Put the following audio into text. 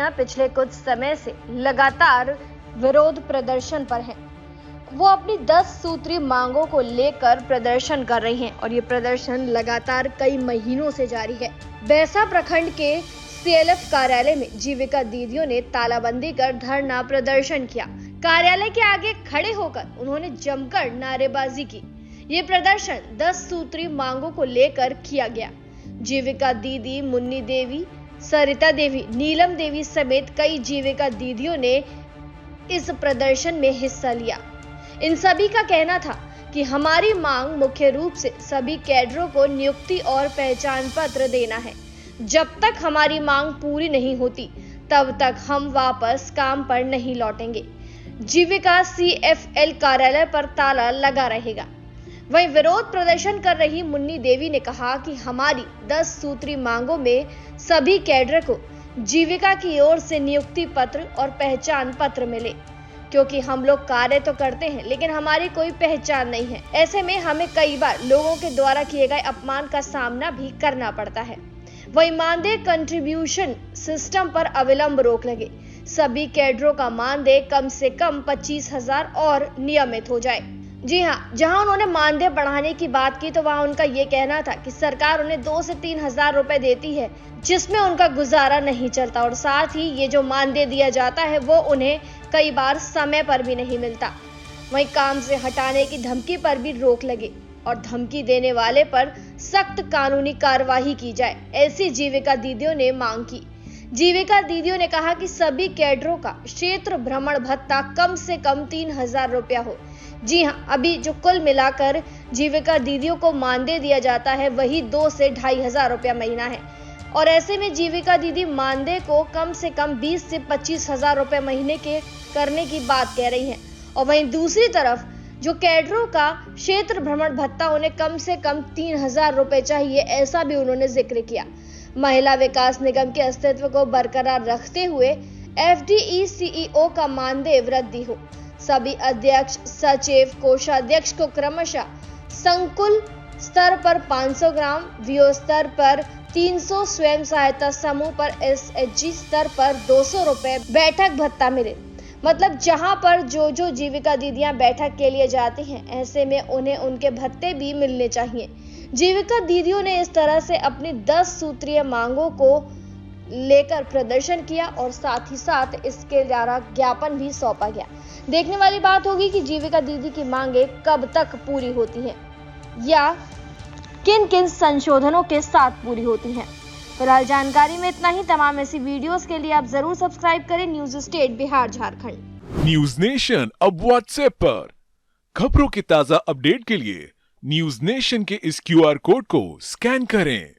दीदियां पिछले कुछ समय से लगातार विरोध प्रदर्शन पर हैं। वो अपनी 10 सूत्री मांगों को लेकर प्रदर्शन कर रही हैं और ये प्रदर्शन लगातार कई महीनों से जारी है। बैसा प्रखंड के सीएलएफ कार्यालय में जीविका दीदियों ने तालाबंदी कर धरना प्रदर्शन किया। कार्यालय के आगे खड़े होकर उन्होंने जमकर नारेबाजी की। ये प्रदर्शन 10 सूत्री मांगों को लेकर किया गया। जीविका दीदी, मुन्नी देवी, सरिता देवी, नीलम देवी समेत कई जीविका दीदियों ने इस प्रदर्शन में हिस्सा लिया। इन सभी का कहना था कि हमारी मांग मुख्य रूप से सभी कैडरों को नियुक्ति और पहचान पत्र देना है। जब तक हमारी मांग पूरी नहीं होती तब तक हम वापस काम पर नहीं लौटेंगे। जीविका सीएफएल कार्यालय पर ताला लगा रहेगा। वहीं विरोध प्रदर्शन कर रही मुन्नी देवी ने कहा कि हमारी 10 सूत्री मांगों में सभी कैडर को जीविका की ओर से नियुक्ति पत्र और पहचान पत्र मिले, क्योंकि हम लोग कार्य तो करते हैं लेकिन हमारी कोई पहचान नहीं है। ऐसे में हमें कई बार लोगों के द्वारा किए गए अपमान का सामना भी करना पड़ता है। वहीं मानदेय कंट्रीब्यूशन सिस्टम पर अविलंब रोक लगे। सभी कैडरों का मानदेय कम से कम 25,000 और नियमित हो जाए। जी हाँ, जहां उन्होंने मानदेय बढ़ाने की बात की तो वहां उनका ये कहना था कि सरकार उन्हें 2 से 3,000 रुपए देती है, जिसमें उनका गुजारा नहीं चलता और साथ ही ये जो मानदेय दिया जाता है वो उन्हें कई बार समय पर भी नहीं मिलता। वहीं काम से हटाने की धमकी पर भी रोक लगे और धमकी देने वाले पर सख्त कानूनी कार्यवाही की जाए, ऐसी जीविका दीदियों ने मांग की। जीविका दीदियों ने कहा कि सभी कैडरों का क्षेत्र भ्रमण भत्ता कम से कम 3,000 रुपया हो। जी हाँ, अभी जो कुल मिलाकर जीविका दीदियों को मानदेय दिया जाता है वही 2 से 2,500 रुपया महीना है और ऐसे में जीविका दीदी मानदेय को कम से कम 20 से 25,000 रुपये महीने के करने की बात कह रही हैं। और वहीं दूसरी तरफ जो कैडरों का क्षेत्र भ्रमण भत्ता उन्हें कम से कम 3,000 रुपये चाहिए, ऐसा भी उन्होंने जिक्र किया। महिला विकास निगम के अस्तित्व को बरकरार रखते हुए एफडीई सीईओ का मानदेय वृद्धि हो। सभी अध्यक्ष, सचिव, कोषाध्यक्ष को क्रमशः संकुल स्तर पर 500 ग्राम, वीओ स्तर पर 300, स्वयं सहायता समूह पर एसएचजी स्तर पर 200 रुपए बैठक भत्ता मिले। मतलब जहां पर जो जीविका दीदियां बैठक के लिए जाती हैं, ऐसे में उन्हें उनके भत्ते भी मिलने चाहिए। जीविका दीदियों ने इस तरह से अपनी 10 सूत्रीय मांगों को लेकर प्रदर्शन किया और साथ ही साथ इसके द्वारा ज्ञापन भी सौंपा गया। देखने वाली बात होगी कि जीविका दीदी की मांगे कब तक पूरी होती हैं या किन किन संशोधनों के साथ पूरी होती हैं। फिलहाल जानकारी में इतना ही। तमाम ऐसी वीडियोस के लिए आप जरूर सब्सक्राइब करें news state Bihar Jharkhand. News nation अब व्हाट्सएप पर खबरों की ताजा अपडेट के लिए न्यूज नेशन के इस क्यूआर कोड को स्कैन करें।